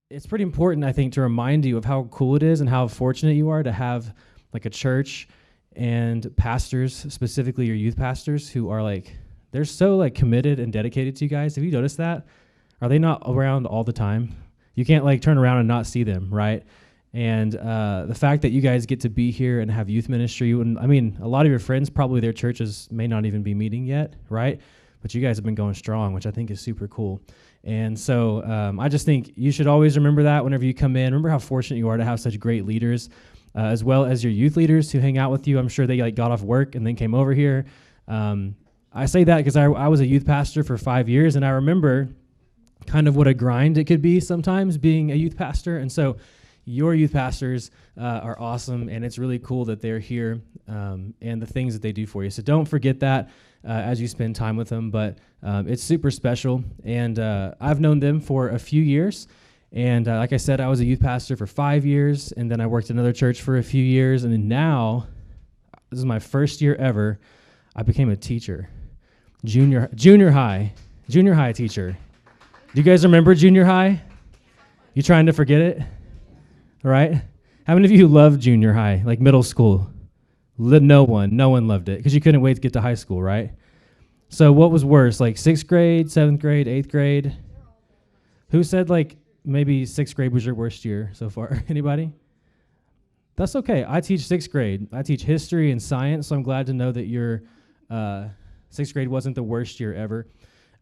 it's pretty important, I think, to remind you of how cool it is and how fortunate you are to have like a church and pastors, specifically your youth pastors, who are like, they're so like committed and dedicated to you guys. Have you noticed that? Are they not around all the time? You can't like turn around and not see them, right? And the fact that you guys get to be here and have youth ministry, and I mean, a lot of your friends, probably their churches may not even be meeting yet, right? But you guys have been going strong, which I think is super cool. And so I just think you should always remember that whenever you come in. Remember how fortunate you are to have such great leaders, as well as your youth leaders who hang out with you. I'm sure they like got off work and then came over here. I say that because I was a youth pastor for 5 years, and I remember kind of what a grind it could be sometimes being a youth pastor. And so your youth pastors are awesome, and it's really cool that they're here and the things that they do for you. So don't forget that as you spend time with them, but it's super special. And I've known them for a few years. And like I said, I was a youth pastor for 5 years, and then I worked at another church for a few years. And then now, this is my first year ever, I became a teacher, junior high teacher. Do you guys remember junior high? You trying to forget it? All right. How many of you loved junior high, like middle school? No one loved it because you couldn't wait to get to high school, right? So what was worse, like 6th grade, 7th grade, 8th grade? Who said like maybe 6th grade was your worst year so far? Anybody? That's okay. I teach 6th grade. I teach history and science, so I'm glad to know that your 6th grade wasn't the worst year ever.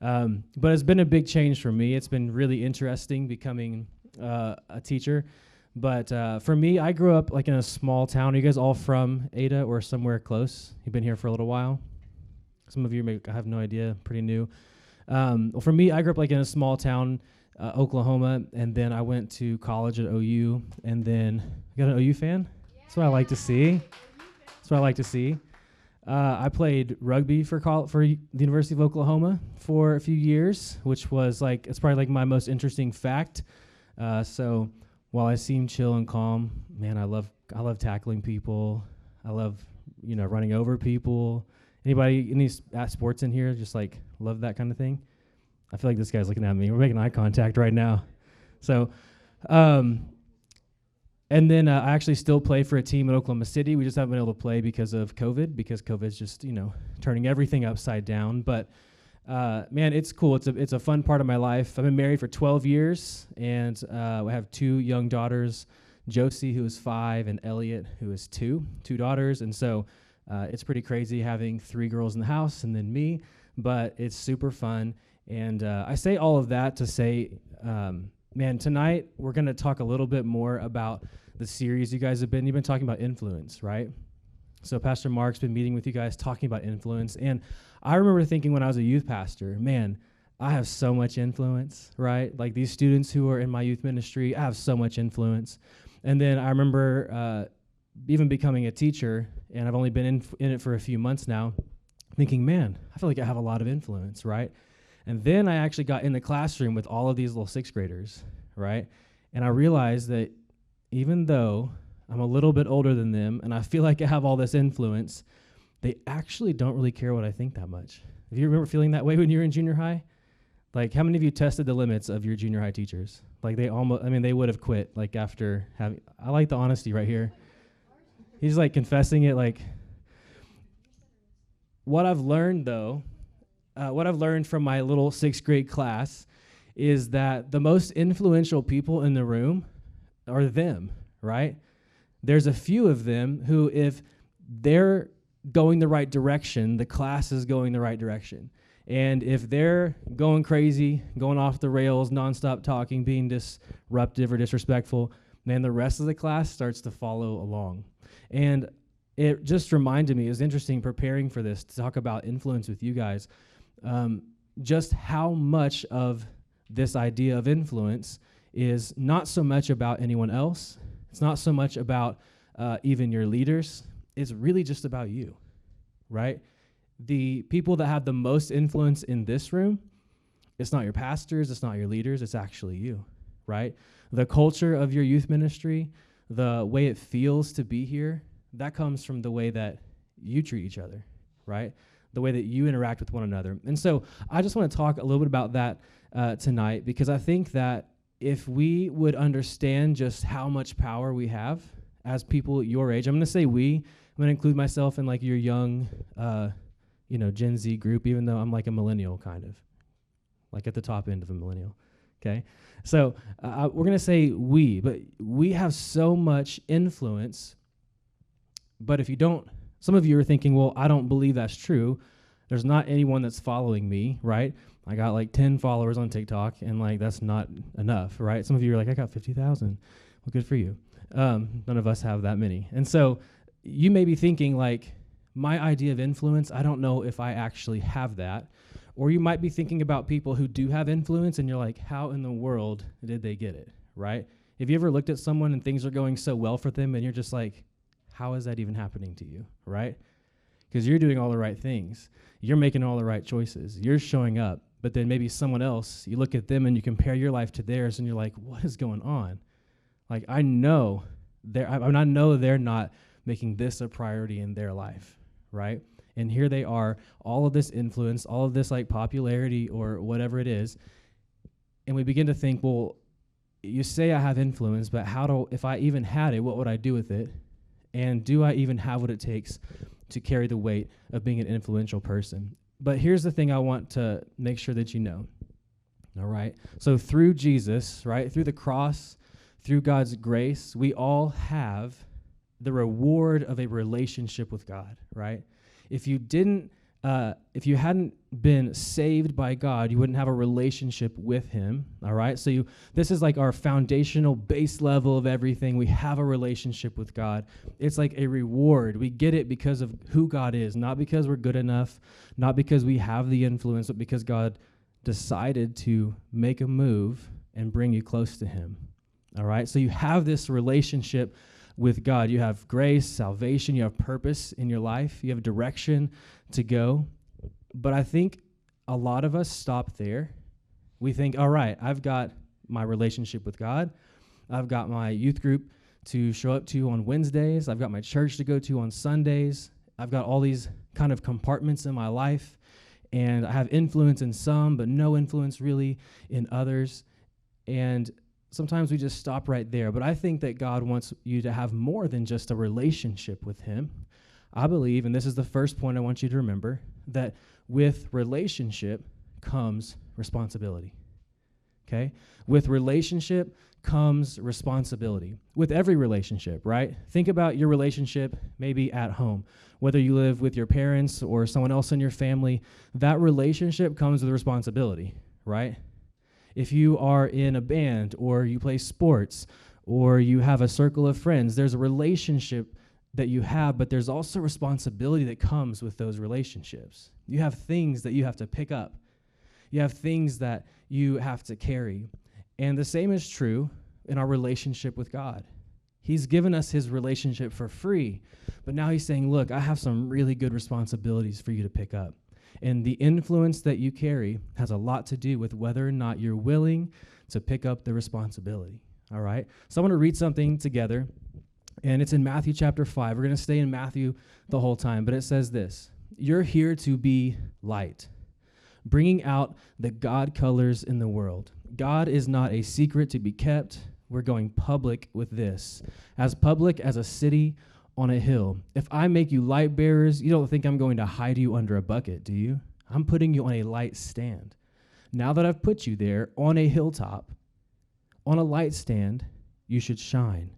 But it's been a big change for me. It's been really interesting becoming a teacher. But for me, I grew up like in a small town. Are you guys all from Ada or somewhere close? You've been here for a little while? Some of you may, I have no idea, pretty new. Well, for me, I grew up like in a small town, Oklahoma, and then I went to college at OU, and then, you got an OU fan? Yeah. That's what I like to see. That's what I like to see. I played rugby for the University of Oklahoma for a few years, which was like, it's probably like my most interesting fact. So while I seem chill and calm, man, I love tackling people. I love, running over people. Anybody, any sports in here just like love that kind of thing? I feel like this guy's looking at me. We're making eye contact right now. So, and then I actually still play for a team in Oklahoma City. We just haven't been able to play because of COVID, because COVID's just, turning everything upside down. But man, it's cool. It's a fun part of my life. I've been married for 12 years, and I have 2 young daughters, Josie, who is 5, and Elliot, who is 2 daughters. And so it's pretty crazy having 3 girls in the house and then me, but it's super fun. And I say all of that to say, man, tonight we're going to talk a little bit more about the series you've been talking about influence, right? So Pastor Mark's been meeting with you guys talking about influence. And I remember thinking when I was a youth pastor, man, I have so much influence, right? Like these students who are in my youth ministry, I have so much influence. And then I remember even becoming a teacher, and I've only been in it for a few months now, thinking, man, I feel like I have a lot of influence, right? And then I actually got in the classroom with all of these little 6th graders, right? And I realized that even though I'm a little bit older than them and I feel like I have all this influence, they actually don't really care what I think that much. If you remember feeling that way when you were in junior high, like how many of you tested the limits of your junior high teachers? Like they would have quit like after having, I like the honesty right here. He's like confessing it. Like what I've learned though, what I've learned from my little 6th grade class is that the most influential people in the room are them, right? There's a few of them who, if they're going the right direction, the class is going the right direction. And if they're going crazy, going off the rails, nonstop talking, being disruptive or disrespectful, then the rest of the class starts to follow along. And it just reminded me, it was interesting preparing for this to talk about influence with you guys, just how much of this idea of influence is not so much about anyone else. It's not so much about even your leaders. It's really just about you, right? The people that have the most influence in this room, it's not your pastors, it's not your leaders, it's actually you, right? The culture of your youth ministry, the way it feels to be here, that comes from the way that you treat each other, right? The way that you interact with one another. And so I just want to talk a little bit about that tonight, because I think that if we would understand just how much power we have as people your age, I'm going to say we, I'm going to include myself in like your young, Gen Z group, even though I'm like a millennial kind of, like at the top end of a millennial, okay? So we're going to say we, but we have so much influence. But if you don't, some of you are thinking, well, I don't believe that's true. There's not anyone that's following me, right? I got like 10 followers on TikTok, and like that's not enough, right? Some of you are like, I got 50,000. Well, good for you. None of us have that many. And so you may be thinking like, my idea of influence, I don't know if I actually have that. Or you might be thinking about people who do have influence, and you're like, how in the world did they get it, right? Have you ever looked at someone and things are going so well for them, and you're just like, how is that even happening to you, right? Because you're doing all the right things. You're making all the right choices. You're showing up. But then maybe someone else, you look at them and you compare your life to theirs, and you're like, what is going on? Like, I know they're not making this a priority in their life, right? And here they are, all of this influence, all of this like popularity or whatever it is. And we begin to think, well, you say I have influence, but if I even had it, what would I do with it? And do I even have what it takes to carry the weight of being an influential person? But here's the thing I want to make sure that you know, all right? So through Jesus, right, through the cross, through God's grace, we all have the reward of a relationship with God, right? If you hadn't been saved by God, you wouldn't have a relationship with him, all right? So this is like our foundational base level of everything. We have a relationship with God. It's like a reward. We get it because of who God is, not because we're good enough, not because we have the influence, but because God decided to make a move and bring you close to him, all right? So you have this relationship with God. You have grace, salvation, you have purpose in your life, you have direction to go. But I think a lot of us stop there. We think, all right, I've got my relationship with God. I've got my youth group to show up to on Wednesdays. I've got my church to go to on Sundays. I've got all these kind of compartments in my life, and I have influence in some, but no influence really in others. And sometimes we just stop right there. But I think that God wants you to have more than just a relationship with him. I believe, and this is the first point I want you to remember, that with relationship comes responsibility, okay? With relationship comes responsibility. With every relationship, right? Think about your relationship maybe at home. Whether you live with your parents or someone else in your family, that relationship comes with responsibility, right? If you are in a band or you play sports or you have a circle of friends, there's a relationship that you have, but there's also responsibility that comes with those relationships. You have things that you have to pick up. You have things that you have to carry. And the same is true in our relationship with God. He's given us his relationship for free, but now he's saying, look, I have some really good responsibilities for you to pick up. And the influence that you carry has a lot to do with whether or not you're willing to pick up the responsibility, all right? So I want to read something together, and it's in Matthew chapter 5. We're going to stay in Matthew the whole time, but it says this: you're here to be light, bringing out the God colors in the world. God is not a secret to be kept. We're going public with this, as public as a city on a hill. If I make you light bearers, you don't think I'm going to hide you under a bucket, do you? I'm putting you on a light stand. Now that I've put you there on a hilltop, on a light stand, you should shine.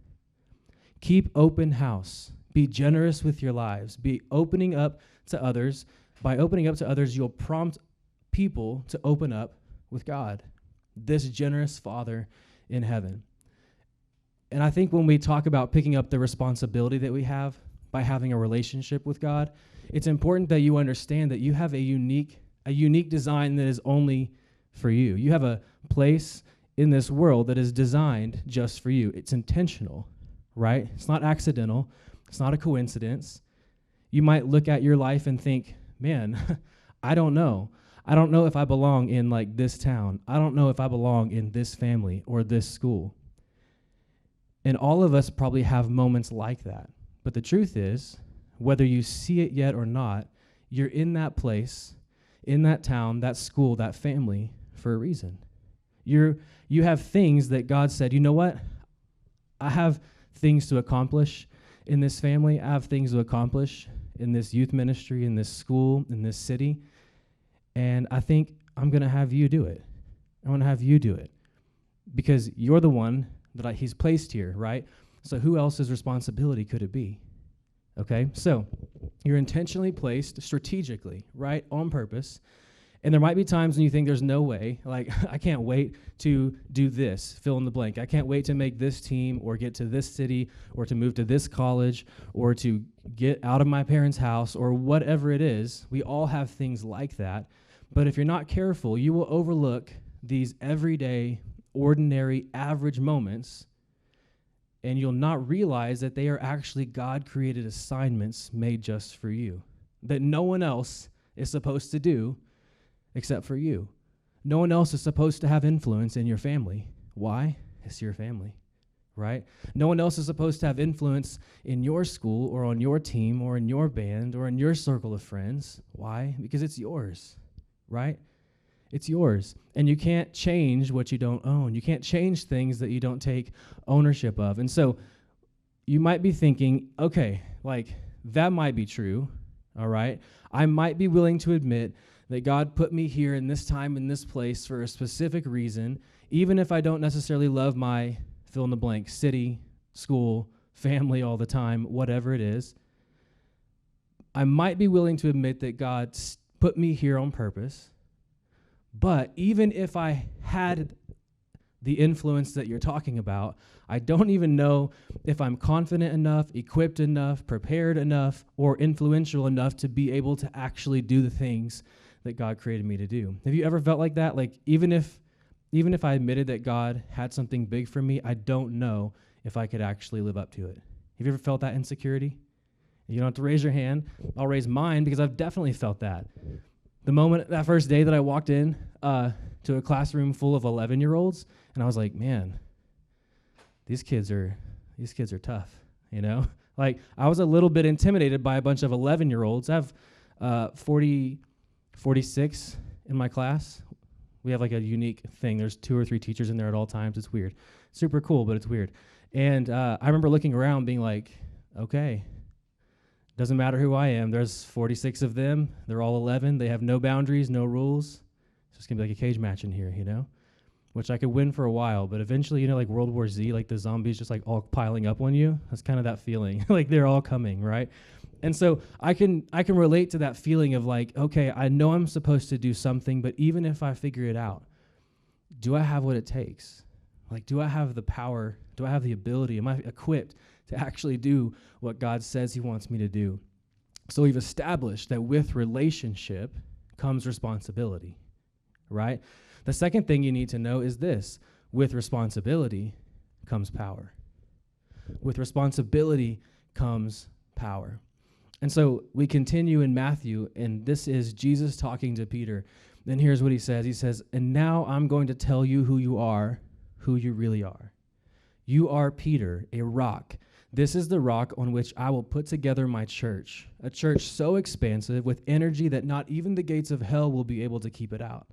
Keep open house. Be generous with your lives. Be opening up to others. By opening up to others, you'll prompt people to open up with God, this generous Father in heaven. And I think when we talk about picking up the responsibility that we have by having a relationship with God, it's important that you understand that you have a unique design that is only for you. You have a place in this world that is designed just for you. It's intentional, right? It's not accidental. It's not a coincidence. You might look at your life and think, man, I don't know. I don't know if I belong in like this town. I don't know if I belong in this family or this school. And all of us probably have moments like that. But the truth is, whether you see it yet or not, you're in that place, in that town, that school, that family for a reason. You have things that God said, you know what? I have things to accomplish in this family. I have things to accomplish in this youth ministry, in this school, in this city. And I think I'm going to have you do it. I want to have you do it because you're the one that he's placed here, right? So who else's responsibility could it be? Okay, so you're intentionally placed strategically, right, on purpose. And there might be times when you think there's no way, like, I can't wait to do this, fill in the blank. I can't wait to make this team or get to this city or to move to this college or to get out of my parents' house or whatever it is. We all have things like that. But if you're not careful, you will overlook these everyday, ordinary, average moments, and you'll not realize that they are actually God-created assignments made just for you, that no one else is supposed to do except for you. No one else is supposed to have influence in your family. Why? It's your family, right? No one else is supposed to have influence in your school or on your team or in your band or in your circle of friends. Why? Because it's yours, right? It's yours. And you can't change what you don't own. You can't change things that you don't take ownership of. And so you might be thinking, okay, like that might be true, all right? I might be willing to admit that God put me here in this time, in this place for a specific reason, even if I don't necessarily love my fill in the blank, city, school, family all the time, whatever it is. I might be willing to admit that God put me here on purpose. But even if I had the influence that you're talking about, I don't even know if I'm confident enough, equipped enough, prepared enough, or influential enough to be able to actually do the things that God created me to do. Have you ever felt like that? Like even if I admitted that God had something big for me, I don't know if I could actually live up to it. Have you ever felt that insecurity? You don't have to raise your hand. I'll raise mine because I've definitely felt that. The moment, that first day that I walked in to a classroom full of 11-year-olds, and I was like, man, these kids are tough, you know? Like, I was a little bit intimidated by a bunch of 11-year-olds. I have 46 in my class. We have like a unique thing. There's 2 or 3 teachers in there at all times. It's weird. Super cool, but it's weird. And I remember looking around being like, okay, doesn't matter who I am. There's 46 of them. They're all 11. They have no boundaries, no rules. It's just going to be like a cage match in here, you know? Which I could win for a while, but eventually, you know, like World War Z, like the zombies just like all piling up on you. That's kind of that feeling. Like they're all coming, right? And so I can relate to that feeling of like, okay, I know I'm supposed to do something, but even if I figure it out, do I have what it takes? Like, do I have the power? Do I have the ability? Am I equipped to actually do what God says he wants me to do? So we've established that with relationship comes responsibility, right? The second thing you need to know is this: with responsibility comes power. With responsibility comes power. And so we continue in Matthew, and this is Jesus talking to Peter. And here's what he says. He says, "And now I'm going to tell you who you are, who you really are. You are Peter, a rock. This is the rock on which I will put together my church, a church so expansive with energy that not even the gates of hell will be able to keep it out."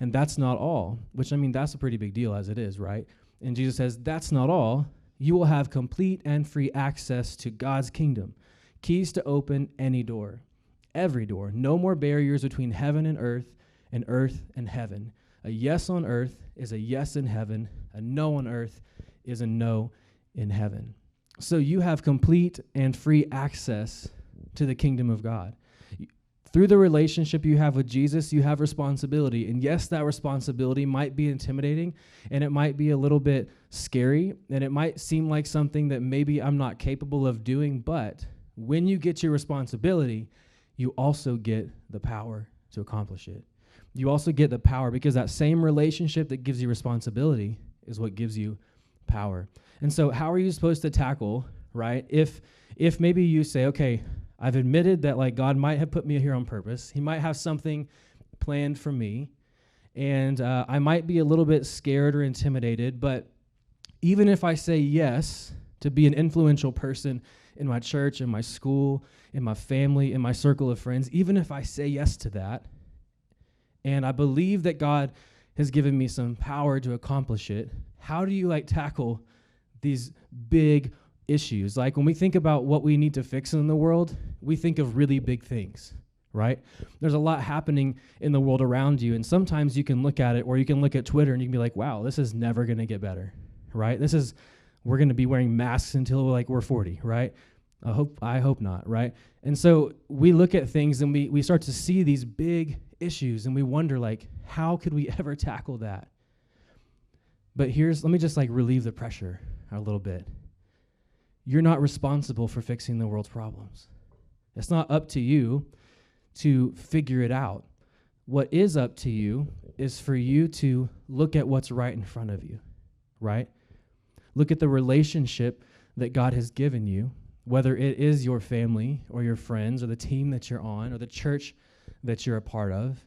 And that's not all, which, I mean, that's a pretty big deal as it is, right? And Jesus says, that's not all. You will have complete and free access to God's kingdom, keys to open any door, every door. No more barriers between heaven and earth and heaven. A yes on earth is a yes in heaven. A no on earth is a no in heaven. So you have complete and free access to the kingdom of God. Through the relationship you have with Jesus, you have responsibility. And yes, that responsibility might be intimidating, and it might be a little bit scary, and it might seem like something that maybe I'm not capable of doing, but when you get your responsibility, you also get the power to accomplish it. You also get the power because that same relationship that gives you responsibility is what gives you power. And so how are you supposed to tackle, right? If maybe you say, okay, I've admitted that like God might have put me here on purpose. He might have something planned for me, and I might be a little bit scared or intimidated, but even if I say yes to be an influential person in my church, in my school, in my family, in my circle of friends, even if I say yes to that, and I believe that God has given me some power to accomplish it. How do you like tackle these big issues? Like when we think about what we need to fix in the world, we think of really big things, right? There's a lot happening in the world around you, and sometimes you can look at it, or you can look at Twitter and you can be like, wow, this is never going to get better, right? We're going to be wearing masks until like we're 40, right? I hope not, right? And so we look at things and we start to see these big issues and we wonder like, how could we ever tackle that? But let me just like relieve the pressure a little bit. You're not responsible for fixing the world's problems. It's not up to you to figure it out. What is up to you is for you to look at what's right in front of you, right? Look at the relationship that God has given you, whether it is your family or your friends or the team that you're on or the church that you're a part of.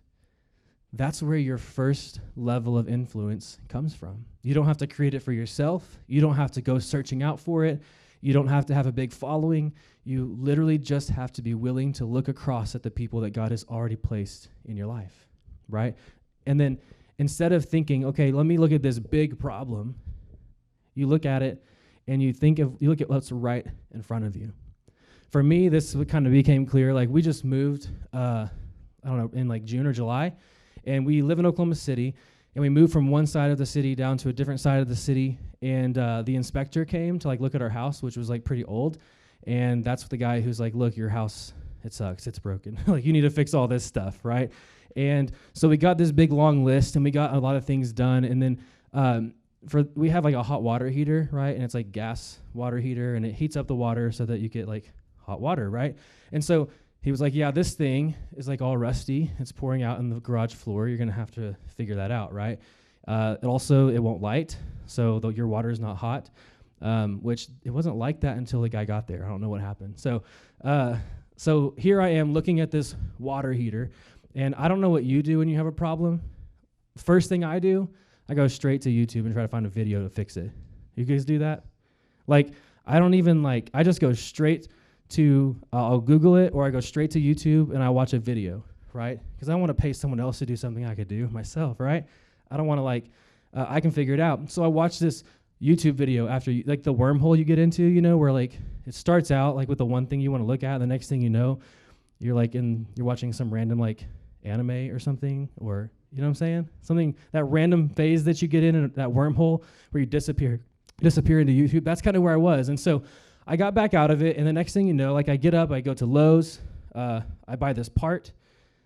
That's where your first level of influence comes from. You don't have to create it for yourself. You don't have to go searching out for it. You don't have to have a big following. You literally just have to be willing to look across at the people that God has already placed in your life, right? And then instead of thinking, okay, let me look at this big problem, you look at it and you look at what's right in front of you. For me, this kind of became clear. Like we just moved, in like June or July, and we live in Oklahoma City, and we moved from one side of the city down to a different side of the city, and the inspector came to like look at our house, which was like pretty old, and that's the guy who's like, look, your house, it sucks, it's broken. Like you need to fix all this stuff, right? And so we got this big long list, and we got a lot of things done, and then we have like a hot water heater, right? And it's like gas water heater, and it heats up the water so that you get like hot water, right? And so he was like, yeah, this thing is like all rusty. It's pouring out in the garage floor. You're going to have to figure that out, right? It won't light, so your water is not hot, which it wasn't like that until the guy got there. I don't know what happened. So here I am looking at this water heater, and I don't know what you do when you have a problem. First thing I do, I go straight to YouTube and try to find a video to fix it. You guys do that? Like, I just go straight to, I'll Google it, or I go straight to YouTube and I watch a video, right? Because I don't want to pay someone else to do something I could do myself, right? I don't want to I can figure it out. So I watch this YouTube video after, like the wormhole you get into, where like it starts out like with the one thing you want to look at, and the next thing you know, you're watching some random like anime or something, or you know what I'm saying? Something, that random phase that you get in that wormhole where you disappear into YouTube. That's kind of where I was. And so I got back out of it, and the next thing you know, like I get up, I go to Lowe's, I buy this part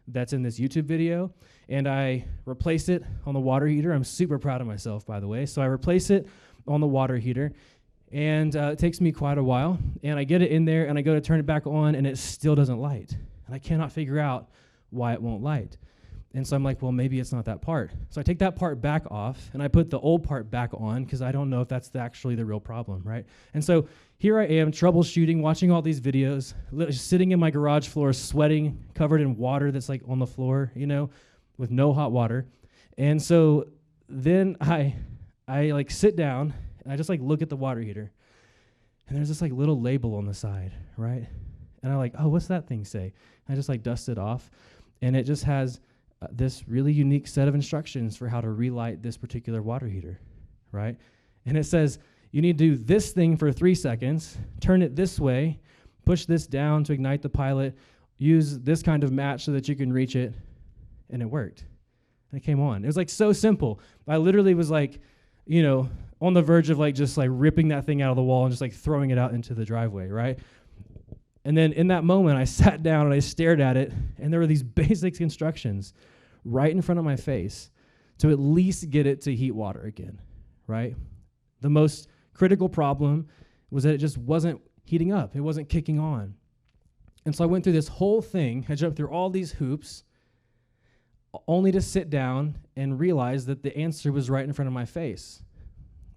that's in this YouTube video, and I replace it on the water heater. I'm super proud of myself, by the way. So I replace it on the water heater, and it takes me quite a while, and I get it in there, and I go to turn it back on, and it still doesn't light. And I cannot figure out why it won't light. And so I'm like, well, maybe it's not that part. So I take that part back off, and I put the old part back on, because I don't know if that's actually the real problem, right? And so here I am, troubleshooting, watching all these videos, sitting in my garage floor, sweating, covered in water that's like on the floor, with no hot water. And so then I like sit down, and I just like look at the water heater, and there's this like little label on the side, right? And I'm like, oh, what's that thing say? And I just like dust it off, and it just has this really unique set of instructions for how to relight this particular water heater, right? And it says, you need to do this thing for 3 seconds, turn it this way, push this down to ignite the pilot, use this kind of match so that you can reach it, and it worked. And it came on. It was like so simple. I literally was like, on the verge of like just like ripping that thing out of the wall and just like throwing it out into the driveway, right? And then in that moment, I sat down and I stared at it, and there were these basic instructions right in front of my face to at least get it to heat water again, right? The most critical problem was that it just wasn't heating up. It wasn't kicking on. And so I went through this whole thing. I jumped through all these hoops only to sit down and realize that the answer was right in front of my face.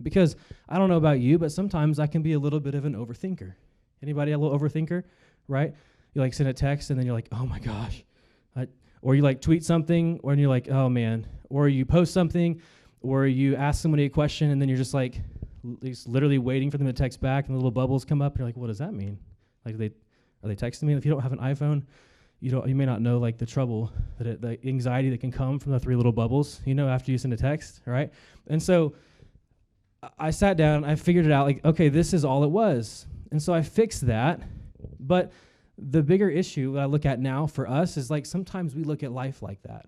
Because I don't know about you, but sometimes I can be a little bit of an overthinker. Anybody a little overthinker, right? You like send a text and then you're like, oh my gosh. Or you like tweet something and you're like, oh man. Or you post something, or you ask somebody a question and then you're just like literally waiting for them to text back, and the little bubbles come up. You're like, what does that mean? Like, are they texting me? If you don't have an iPhone, You may not know like the trouble, the anxiety that can come from the 3 little bubbles, after you send a text, right? And so I sat down, I figured it out, like, okay, this is all it was. And so I fixed that. But the bigger issue that I look at now for us is like sometimes we look at life like that,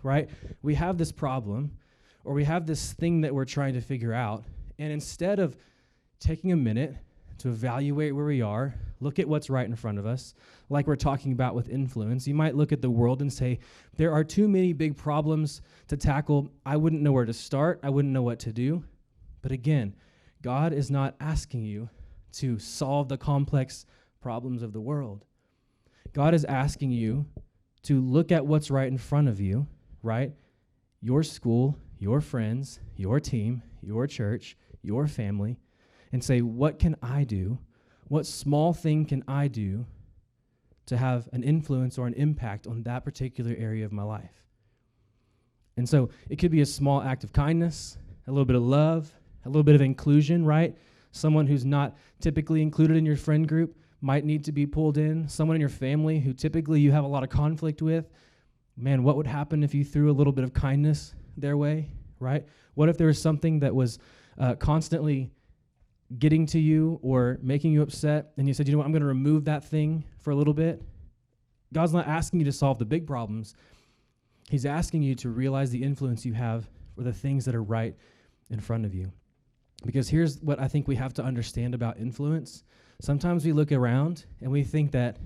right? We have this problem or we have this thing that we're trying to figure out. And instead of taking a minute to evaluate where we are, look at what's right in front of us, like we're talking about with influence, you might look at the world and say, there are too many big problems to tackle. I wouldn't know where to start. I wouldn't know what to do. But again, God is not asking you to solve the complex problems of the world. God is asking you to look at what's right in front of you, right? Your school, your friends, your team, your church, your family, and say, what can I do? What small thing can I do to have an influence or an impact on that particular area of my life? And so it could be a small act of kindness, a little bit of love, a little bit of inclusion, right? Someone who's not typically included in your friend group might need to be pulled in. Someone in your family who typically you have a lot of conflict with. Man, what would happen if you threw a little bit of kindness their way, right? What if there was something that was constantly getting to you or making you upset, and you said, you know what, I'm going to remove that thing for a little bit? God's not asking you to solve the big problems. He's asking you to realize the influence you have for the things that are right in front of you. Because here's what I think we have to understand about influence. Sometimes we look around and we think that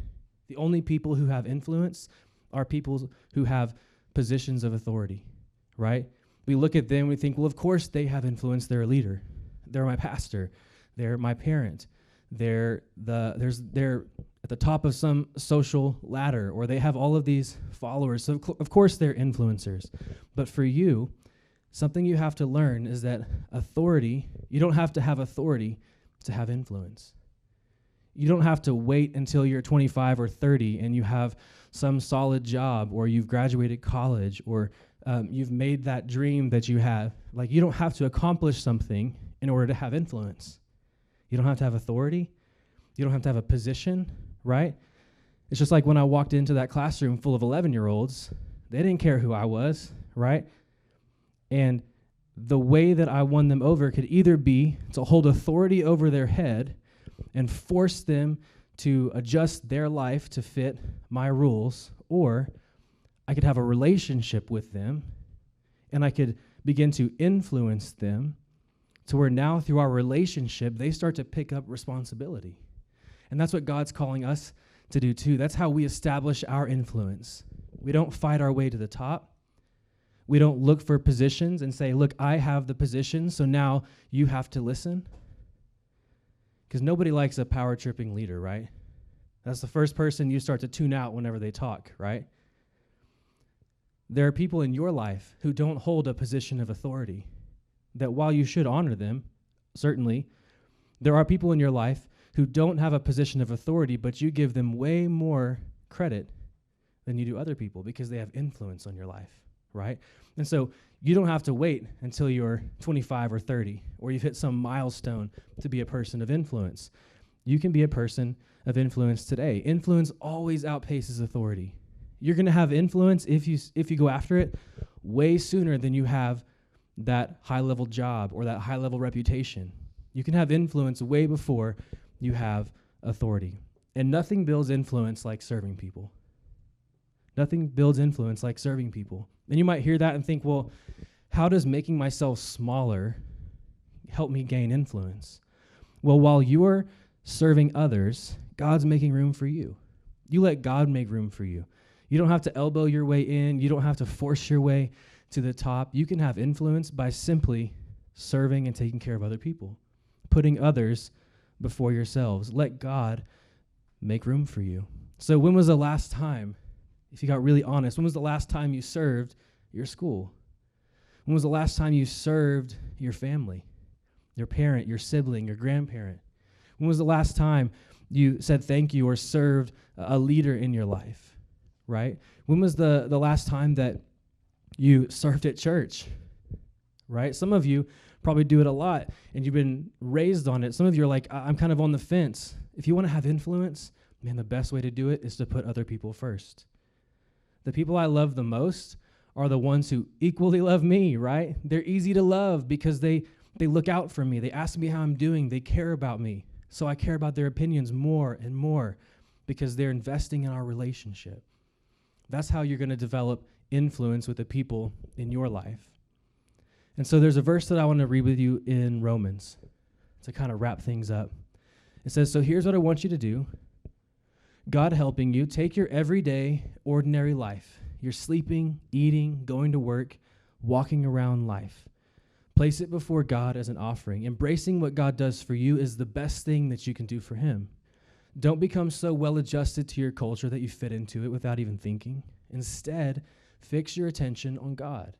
the only people who have influence are people who have positions of authority, right? We look at them and we think, well, of course they have influence. They're a leader. They're my pastor. They're my parent. They're at the top of some social ladder, or they have all of these followers. So of course they're influencers. But for you, something you have to learn is that authority, you don't have to have authority to have influence. You don't have to wait until you're 25 or 30 and you have some solid job, or you've graduated college, or you've made that dream that you have. Like, you don't have to accomplish something in order to have influence. You don't have to have authority. You don't have to have a position, right? It's just like when I walked into that classroom full of 11-year-olds, they didn't care who I was, right? And the way that I won them over could either be to hold authority over their head and force them to adjust their life to fit my rules, or I could have a relationship with them and I could begin to influence them to where now through our relationship, they start to pick up responsibility. And that's what God's calling us to do too. That's how we establish our influence. We don't fight our way to the top. We don't look for positions and say, look, I have the position, so now you have to listen. Because nobody likes a power-tripping leader, right? That's the first person you start to tune out whenever they talk, right? There are people in your life who don't hold a position of authority, that while you should honor them, certainly, there are people in your life who don't have a position of authority, but you give them way more credit than you do other people because they have influence on your life, right? And so you don't have to wait until you're 25 or 30 or you've hit some milestone to be a person of influence. You can be a person of influence today. Influence always outpaces authority. You're going to have influence if you go after it way sooner than you have that high-level job or that high-level reputation. You can have influence way before you have authority. And nothing builds influence like serving people. Nothing builds influence like serving people. And you might hear that and think, well, how does making myself smaller help me gain influence? Well, while you're serving others, God's making room for you. You let God make room for you. You don't have to elbow your way in. You don't have to force your way to the top. You can have influence by simply serving and taking care of other people, putting others before yourselves. Let God make room for you. So when was the last time, if you got really honest, when was the last time you served your school? When was the last time you served your family, your parent, your sibling, your grandparent? When was the last time you said thank you or served a leader in your life, right? When was the last time that you served at church, right? Some of you probably do it a lot, and you've been raised on it. Some of you are like, I'm kind of on the fence. If you want to have influence, Man, the best way to do it is to put other people first. The people I love the most are the ones who equally love me, right? They're easy to love because they look out for me. They ask me how I'm doing. They care about me. So I care about their opinions more and more because they're investing in our relationship. That's how you're going to develop influence with the people in your life. And so there's a verse that I want to read with you in Romans to kind of wrap things up. It says, so here's what I want you to do. God helping you, take your everyday, ordinary life. You're sleeping, eating, going to work, walking around life. Place it before God as an offering. Embracing what God does for you is the best thing that you can do for him. Don't become so well adjusted to your culture that you fit into it without even thinking. Instead, fix your attention on God.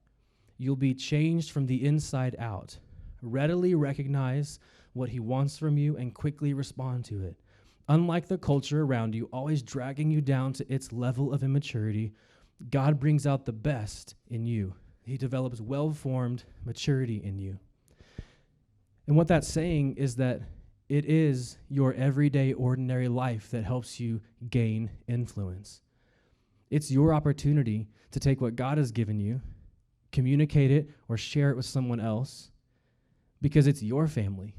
You'll be changed from the inside out. Readily recognize what he wants from you and quickly respond to it. Unlike the culture around you, always dragging you down to its level of immaturity, God brings out the best in you. He develops well-formed maturity in you. And what that's saying is that it is your everyday, ordinary life that helps you gain influence. It's your opportunity to take what God has given you, communicate it, or share it with someone else, because it's your family,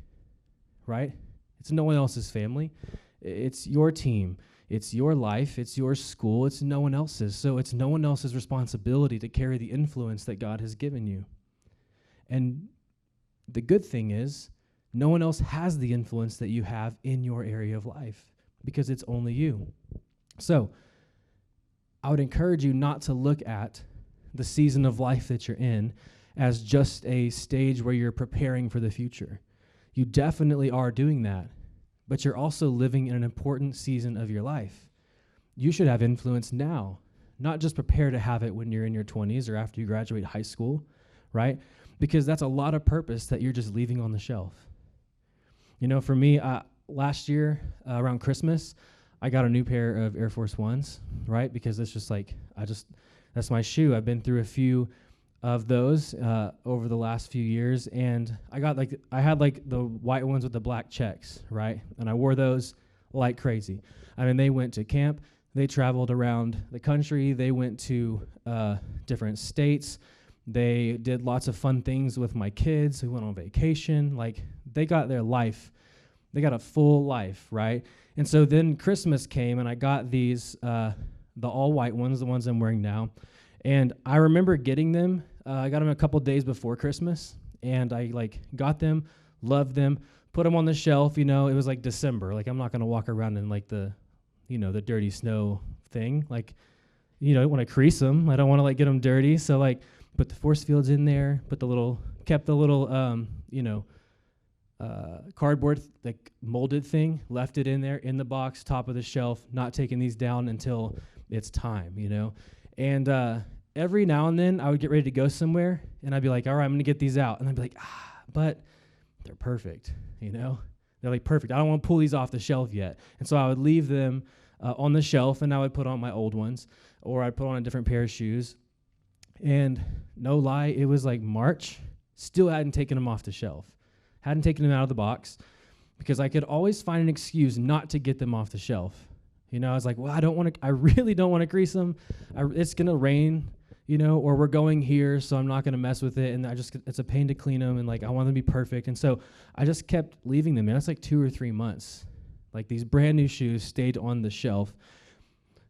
right? It's no one else's family. It's your team. It's your life. It's your school. It's no one else's. So it's no one else's responsibility to carry the influence that God has given you. And the good thing is, no one else has the influence that you have in your area of life because it's only you. So I would encourage you not to look at the season of life that you're in as just a stage where you're preparing for the future. You definitely are doing that, but you're also living in an important season of your life. You should have influence now, not just prepare to have it when you're in your 20s or after you graduate high school, right? Because that's a lot of purpose that you're just leaving on the shelf. You know, for me, last year around Christmas, I got a new pair of Air Force Ones, right? Because it's just like, that's my shoe. I've been through a few of those over the last few years, and I had the white ones with the black checks, right? And I wore those like crazy. I mean, they went to camp, they traveled around the country, they went to different states, they did lots of fun things with my kids, we went on vacation, like they got their life, they got a full life, right? And so then Christmas came, and I got these, the all white ones, the ones I'm wearing now, and I remember getting them. I got them a couple days before Christmas, and I got them, loved them, put them on the shelf. You know, it was like December. Like, I'm not gonna walk around in like the dirty snow thing. Like, I don't want to crease them. I don't want to get them dirty. So put the force fields in there. Kept the little cardboard molded thing. Left it in there in the box, top of the shelf. Not taking these down until it's time. And every now and then I would get ready to go somewhere, and I'd be like, all right, I'm going to get these out. And I'd be like, but they're perfect, They're perfect. I don't want to pull these off the shelf yet. And so I would leave them on the shelf, and I would put on my old ones, or I'd put on a different pair of shoes. And no lie, it was like March, still hadn't taken them off the shelf. Hadn't taken them out of the box, because I could always find an excuse not to get them off the shelf. I was like, well, I really don't want to grease them. It's going to rain, or we're going here, so I'm not going to mess with it. And it's a pain to clean them, and I want them to be perfect. And so I just kept leaving them. And that's 2 or 3 months. These brand new shoes stayed on the shelf.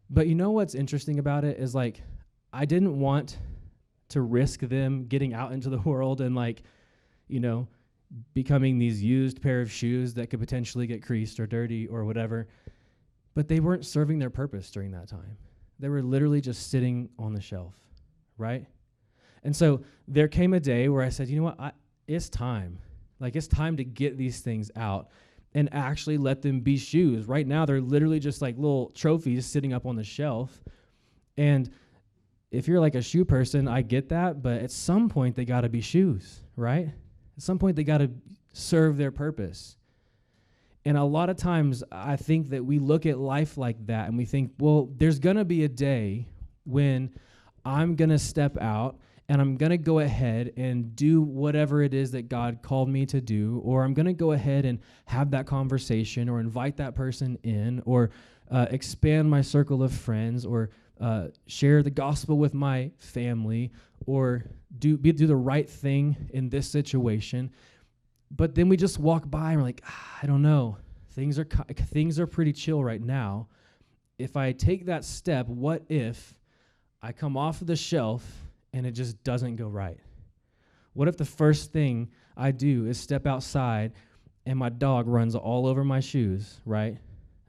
But what's interesting about it is I didn't want to risk them getting out into the world and becoming these used pair of shoes that could potentially get creased or dirty or whatever. But they weren't serving their purpose during that time. They were literally just sitting on the shelf, right? And so there came a day where I said, you know what, it's time. It's time to get these things out and actually let them be shoes. Right now, they're literally just little trophies sitting up on the shelf. And if you're a shoe person, I get that, but at some point, they got to be shoes, right? At some point, they got to serve their purpose. And a lot of times, I think that we look at life like that, and we think, well, there's going to be a day when I'm going to step out, and I'm going to go ahead and do whatever it is that God called me to do, or I'm going to go ahead and have that conversation or invite that person in or expand my circle of friends, or share the gospel with my family, or do the right thing in this situation. But then we just walk by and we're like, I don't know. Things are pretty chill right now. If I take that step, what if I come off of the shelf and it just doesn't go right? What if the first thing I do is step outside and my dog runs all over my shoes, right?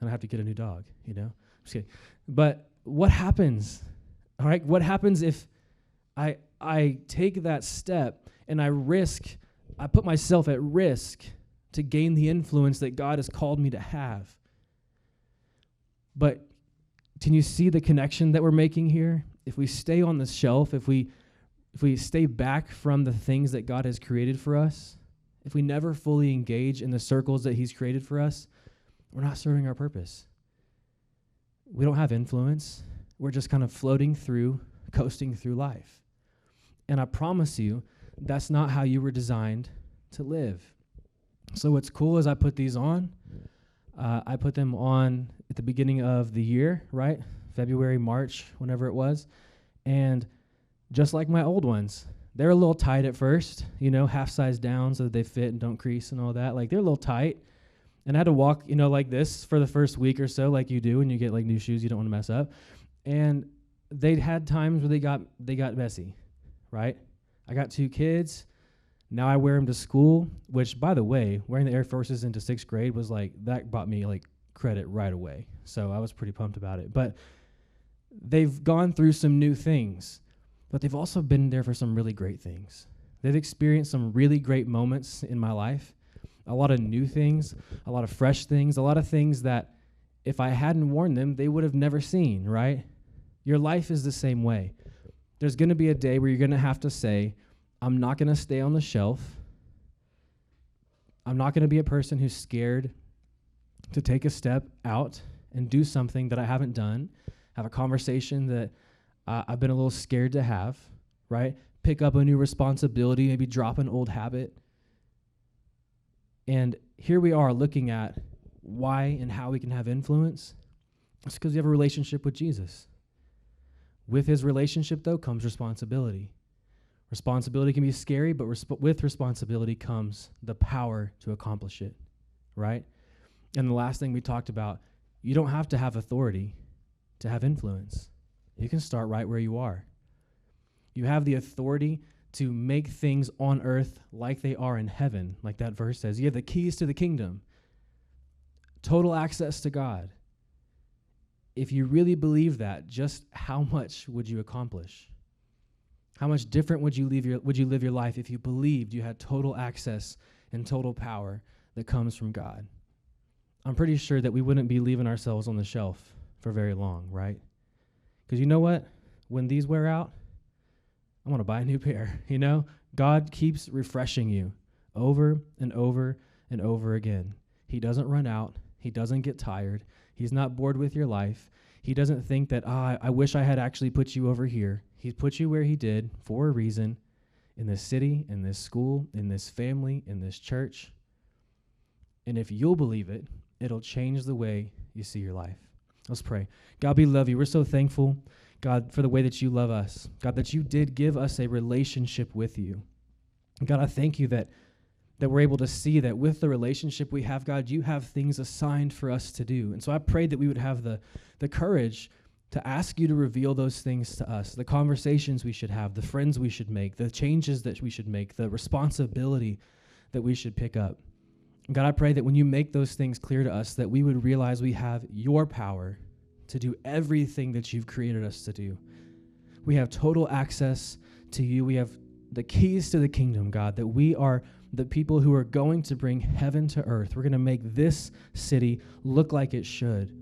And I have to get a new dog, I'm just kidding. But what happens? All right, what happens if I take that step and I put myself at risk to gain the influence that God has called me to have? But can you see the connection that we're making here? If we stay on the shelf, if we stay back from the things that God has created for us, if we never fully engage in the circles that he's created for us, we're not serving our purpose. We don't have influence. We're just kind of floating through, coasting through life. And I promise you, that's not how you were designed to live. So what's cool is I put these on. I put them on at the beginning of the year, right? February, March, whenever it was. And just like my old ones, they're a little tight at first, half size down so that they fit and don't crease and all that. Like, they're a little tight. And I had to walk, like this for the first week or so, like you do when you get like new shoes you don't want to mess up. And they had times where they got messy, right? I got 2 kids. Now I wear them to school, which, by the way, wearing the Air Forces into 6th grade was like, that bought me like credit right away. So I was pretty pumped about it. But they've gone through some new things, but they've also been there for some really great things. They've experienced some really great moments in my life, a lot of new things, a lot of fresh things, a lot of things that if I hadn't worn them, they would have never seen, right? Your life is the same way. There's going to be a day where you're going to have to say, I'm not going to stay on the shelf. I'm not going to be a person who's scared to take a step out and do something that I haven't done, have a conversation that I've been a little scared to have, right? Pick up a new responsibility, maybe drop an old habit. And here we are looking at why and how we can have influence. It's because we have a relationship with Jesus. With his relationship, though, comes responsibility. Responsibility can be scary, but with responsibility comes the power to accomplish it, right? And the last thing we talked about, you don't have to have authority to have influence. You can start right where you are. You have the authority to make things on earth like they are in heaven, like that verse says. You have the keys to the kingdom, total access to God. If you really believe that, just how much would you accomplish? How much different would you live your life if you believed you had total access and total power that comes from God? I'm pretty sure that we wouldn't be leaving ourselves on the shelf for very long, right? Because you know what? When these wear out, I'm going to buy a new pair, God keeps refreshing you over and over and over again. He doesn't run out. He doesn't get tired. He's not bored with your life. He doesn't think that, I wish I had actually put you over here. He put you where he did for a reason, in this city, in this school, in this family, in this church. And if you'll believe it, it'll change the way you see your life. Let's pray. God, we love you. We're so thankful, God, for the way that you love us. God, that you did give us a relationship with you. God, I thank you that we're able to see that with the relationship we have, God, you have things assigned for us to do. And so I prayed that we would have the courage to ask you to reveal those things to us, the conversations we should have, the friends we should make, the changes that we should make, the responsibility that we should pick up. God, I pray that when you make those things clear to us, that we would realize we have your power to do everything that you've created us to do. We have total access to you. We have the keys to the kingdom, God, that we are the people who are going to bring heaven to earth. We're going to make this city look like it should.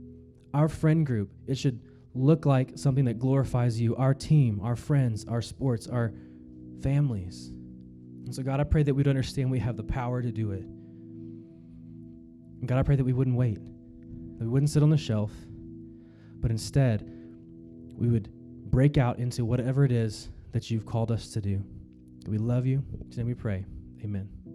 Our friend group, it should look like something that glorifies you. Our team, our friends, our sports, our families. And so, God, I pray that we'd understand we have the power to do it. And God, I pray that we wouldn't wait, that we wouldn't sit on the shelf, but instead we would break out into whatever it is that you've called us to do. We love you. Today we pray. Amen.